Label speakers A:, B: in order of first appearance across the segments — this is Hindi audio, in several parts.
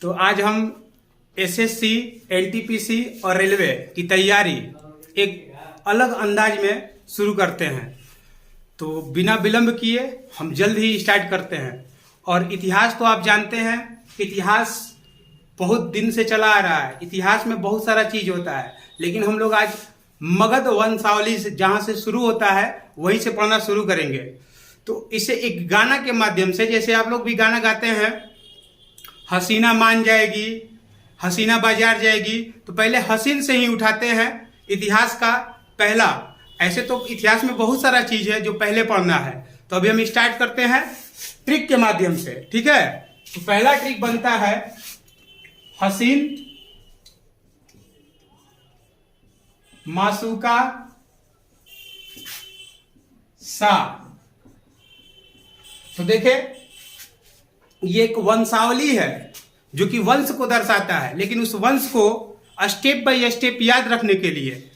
A: तो आज हम एसएससी, एनटीपीसी और रेलवे की तैयारी एक अलग अंदाज में शुरू करते हैं। तो बिना विलंब किए हम जल्द ही स्टार्ट करते हैं। और इतिहास तो आप जानते हैं, इतिहास बहुत दिन से चला आ रहा है। इतिहास में बहुत सारा चीज होता है, लेकिन हम लोग आज मगध वंशावली से जहां से शुरू होता है वहीं से पढ़ना शुरू करेंगे। तो इसे एक गाना के माध्यम से, जैसे आप लोग भी गाना गाते हैं, हसीना मान जाएगी, हसीना बाजार जाएगी, तो पहले हसीन से ही उठाते हैं इतिहास का पहला। ऐसे तो इतिहास में बहुत सारा चीज है जो पहले पढ़ना है। तो अभी हम स्टार्ट करते हैं ट्रिक के माध्यम से, ठीक है। तो पहला ट्रिक बनता है हसीन मासूका सा। तो देखे, ये एक वंशावली है जो कि वंश को दर्शाता है, लेकिन उस वंश को स्टेप बाय स्टेप याद रखने के लिए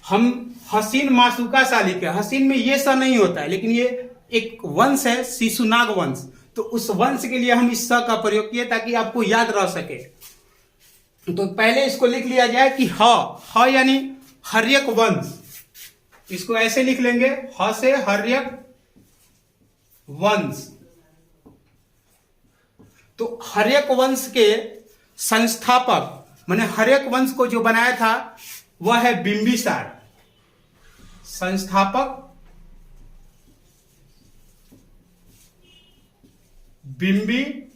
A: हम हसीन मासूका सा लिखे। हसीन में ये सा नहीं होता है, लेकिन ये एक वंश है, शिशुनाग वंश। तो उस वंश के लिए हम इस स का प्रयोग किए ताकि आपको याद रह सके। तो पहले इसको लिख लिया जाए कि ह यानी हर्यक वंश। इसको ऐसे लिख लेंगे, ह से हर्यक वंश। तो हर्यक वंश के संस्थापक माने हर्यक वंश को जो बनाया था वह है बिंबिसार। संस्थापक बिंबिसार।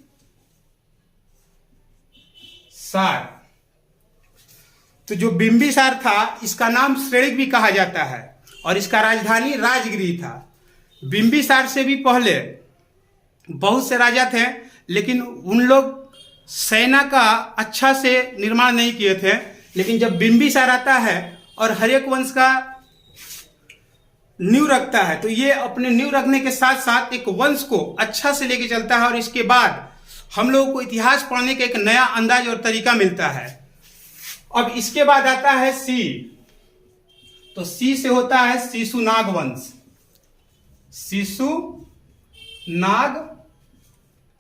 A: तो जो बिंबिसार था, इसका नाम श्रेणिक भी कहा जाता है और इसका राजधानी राजगिरी था। बिंबिसार से भी पहले बहुत से राजा थे, लेकिन उन लोग सेना का अच्छा से निर्माण नहीं किए थे। लेकिन जब बिंबिसार आता है और हर्यक वंश का नींव रखता है, तो ये अपने नींव रखने के साथ साथ एक वंश को अच्छा से लेके चलता है। और इसके बाद हम लोगों को इतिहास पढ़ने का एक नया अंदाज और तरीका मिलता है। अब इसके बाद आता है सी। तो सी से होता है शिशुनाग वंश। शिशुनाग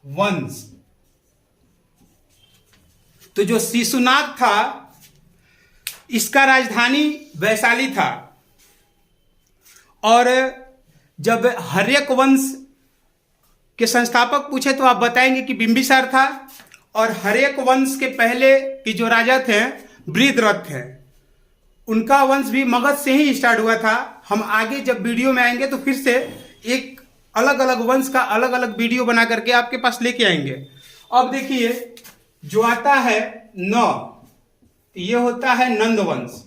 A: वंश। तो जो शिशुनाग था, इसका राजधानी वैशाली था। और जब हर्यक वंश के संस्थापक पूछे तो आप बताएंगे कि बिंबिसार था। और हर्यक वंश के पहले के जो राजा थे बृहद्रथ थे, उनका वंश भी मगध से ही स्टार्ट हुआ था। हम आगे जब वीडियो में आएंगे तो फिर से एक अलग अलग वंश का अलग अलग वीडियो बना करके आपके पास लेके आएंगे। अब देखिए, जो आता है न, ये होता है नंद वंश।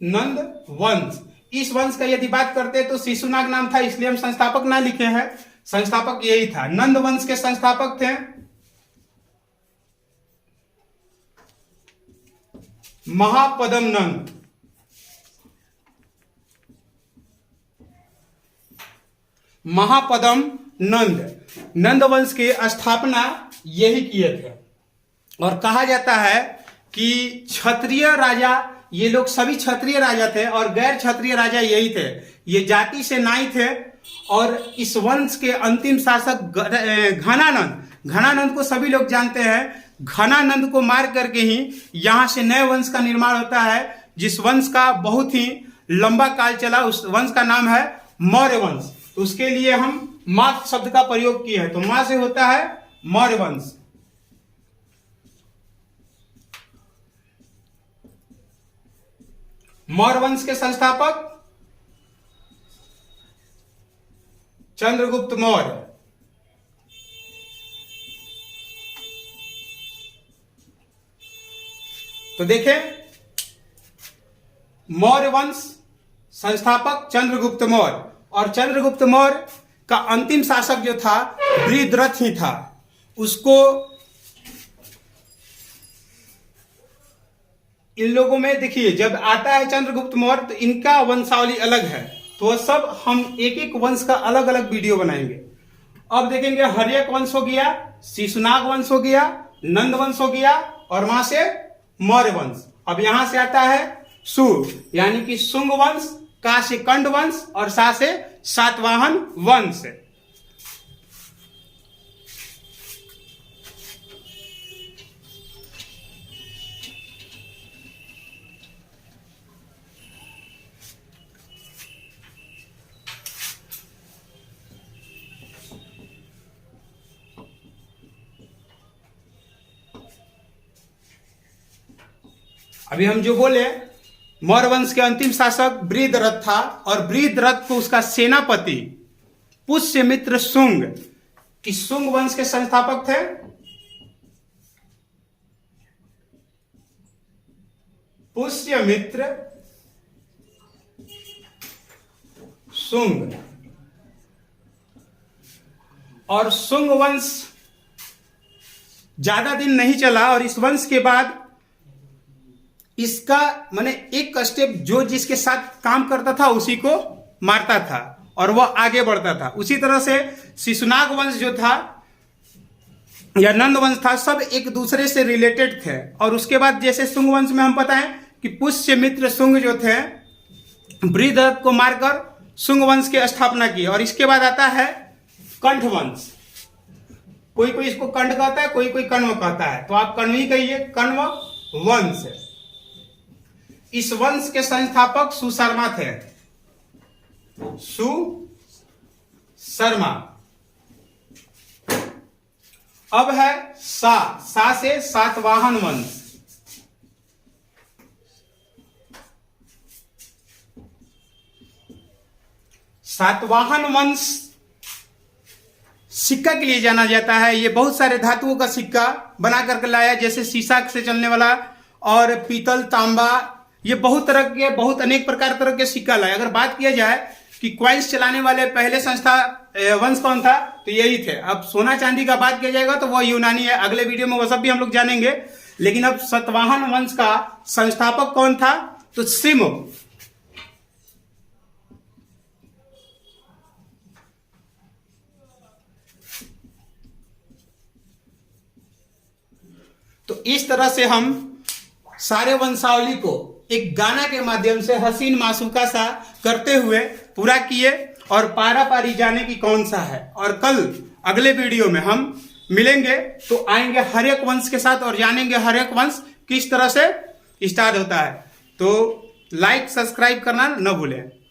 A: नंद वंश, इस वंश का यदि बात करते तो शिशुनाग नाम था, इसलिए हम संस्थापक ना लिखे हैं। संस्थापक यही था। नंद वंश के संस्थापक थे महापद्म नंद। महापद्म नंद, नंद वंश की स्थापना यही किए थे। और कहा जाता है कि क्षत्रिय राजा, ये लोग सभी क्षत्रिय राजा थे और गैर क्षत्रिय राजा यही थे। ये जाति से नाई थे। और इस वंश के अंतिम शासक घनानंद को सभी लोग जानते हैं। घनानंद को मार करके ही यहां से नए वंश का निर्माण होता है, जिस वंश का बहुत ही लंबा काल चला। उस वंश का नाम है मौर्य वंश। तो उसके लिए हम माँ शब्द का प्रयोग किए हैं। तो माँ से होता है मौर्य वंश। मौर्य वंश के संस्थापक चंद्रगुप्त मौर्य। तो देखें, मौर्य वंश संस्थापक चंद्रगुप्त मौर्य। और चंद्रगुप्त मौर्य का अंतिम शासक जो था बृहद्रथ ही था। उसको इन लोगों में देखिए, जब आता है चंद्रगुप्त मौर्य तो इनका वंशावली अलग है। तो वह सब हम एक एक वंश का अलग अलग वीडियो बनाएंगे। अब देखेंगे, हर्यक वंश हो गया, शिशुनाग वंश हो गया, नंद वंश हो गया, और वहां से मौर्य वंश। अब यहां से आता है सु, यानी कि शुंग वंश, का से कंड वंश और सा से सातवाहन वंश। अभी हम जो बोले, मौर्य वंश के अंतिम शासक बृहद्रथ था और बृहद्रथ को उसका सेनापति पुष्यमित्र शुंग, किस शुंग वंश के संस्थापक थे? पुष्यमित्र शुंग। और शुंग वंश ज्यादा दिन नहीं चला और इस वंश के बाद इसका माने एक स्टेप जो जिसके साथ काम करता था उसी को मारता था और वह आगे बढ़ता था। उसी तरह से शिशुनाग वंश जो था या नंद वंश था, सब एक दूसरे से रिलेटेड थे। और उसके बाद जैसे शुंग वंश में हम पता है कि पुष्यमित्र शुंग जो थे बृहद्रथ को मारकर शुंग वंश की स्थापना की। और इसके बाद आता है कंठ वंश। कोई कोई इसको कंठ कहता है, कोई कोई कण्व कहता है, तो आप कण्व ही कहिए, कण्व वंश। इस वंश के संस्थापक सुशर्मा थे, सुशर्मा। अब है सा से सातवाहन वंश। सातवाहन वंश सिक्का के लिए जाना जाता है। ये बहुत सारे धातुओं का सिक्का बना करके लाया, जैसे शीशा से चलने वाला और पीतल, तांबा, ये बहुत तरह के, बहुत अनेक प्रकार तरह के सिक्का लाया। अगर बात किया जाए कि क्वाइंस चलाने वाले पहले संस्था वंश कौन था, तो यही थे। अब सोना चांदी का बात किया जाएगा तो वह यूनानी है, अगले वीडियो में वो सब भी हम लोग जानेंगे। लेकिन अब सातवाहन वंश का संस्थापक कौन था, तो सिम। तो इस तरह से हम सारे वंशावली को एक गाना के माध्यम से हसीन मासूका सा करते हुए पूरा किए और पारा पारी जाने की कौन सा है। और कल अगले वीडियो में हम मिलेंगे तो आएंगे हर एक वंश के साथ और जानेंगे हर एक वंश किस तरह से स्टार्ट होता है। तो लाइक सब्सक्राइब करना न भूलें।